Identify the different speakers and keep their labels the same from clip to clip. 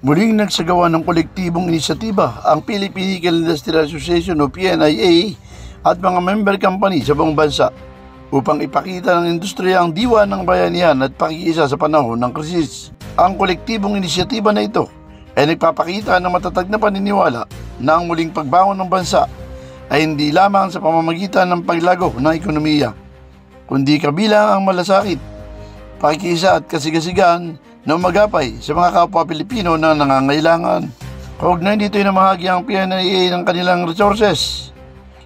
Speaker 1: Muling nagsagawa ng kolektibong inisyatiba ang Philippine Nickel Industrial Association o PNIA at mga member company sa buong bansa upang ipakita ng industriya ang diwa ng bayanihan at pakikiisa sa panahon ng krisis. Ang kolektibong inisyatiba na ito ay nagpapakita ng matatag na paniniwala na ang muling pagbangon ng bansa ay hindi lamang sa pamamagitan ng paglago ng ekonomiya, kundi kabilang ang malasakit, pakikiisa at kasigasigan na umagapay sa mga kapwa Pilipino na nangangailangan. Kaugnay dito ay namahagi ang PNIA ng kanilang resources,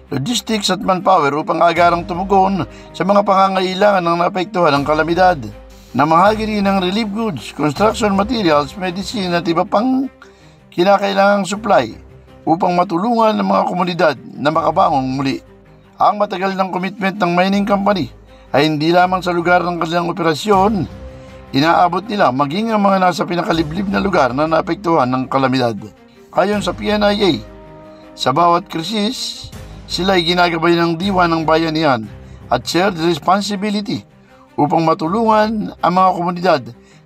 Speaker 1: logistics at manpower upang agarang tumugon sa mga pangangailangan ng naapektuhan ng kalamidad. Namahagi rin ng relief goods, construction materials, medicine at iba pang kinakailangang supply upang matulungan ng mga komunidad na makabangon muli. Ang matagal ng commitment ng mining company ay hindi lamang sa lugar ng kanilang operasyon, inaabot nila maging ang mga nasa pinakaliblib na lugar na naapektuhan ng kalamidad. Ayon sa PNIA, sa bawat krisis, sila ay ginagabay ng diwa ng bayanihan at shared responsibility upang matulungan ang mga komunidad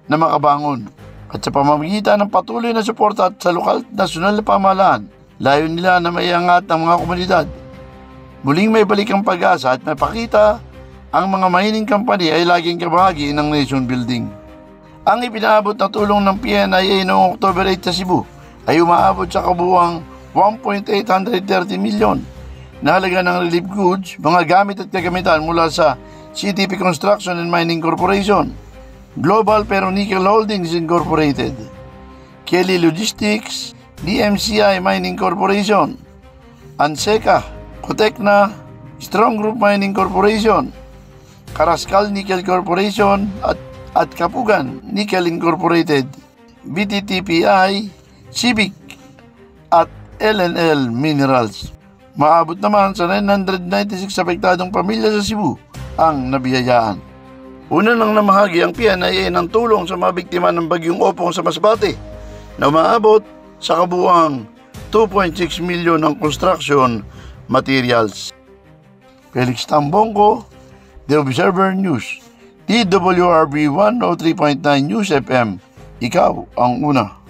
Speaker 1: na makabangon. At sa pamamagitan ng patuloy na suporta at sa lokal at nasyonal na pamahalaan, layo nila na maiangat ang mga komunidad. Muling may balik ang pag-asa at mapakita ang mga mining company ay laging kabahagi ng nation building. Ang ipinaabot na tulong ng PNIA noong October 8 sa Cebu ay umaabot sa kabuuang 1.830 million na halaga ng relief goods, mga gamit at kagamitan mula sa CTP Construction and Mining Corporation, Global Ferronickel Holdings Incorporated, Kelly Logistics, DMCI Mining Corporation, Anseca, Cotecna, Strong Group Mining Corporation, Carrascal Nickel Corporation at Kapugan Nickel Incorporated, BTTPI, Civic at LNL Minerals. Maabot naman sa 996 apektadong pamilya sa Cebu ang nabiyayaan. Una nang namahagi ang PNIA ng tulong sa mga biktima ng bagyong Opong sa Masbate na umaabot sa kabuuang 2.6 million ng construction materials. Felix Tambongco, The Observer News, DWRB 103.9 News FM. Ikaw ang una.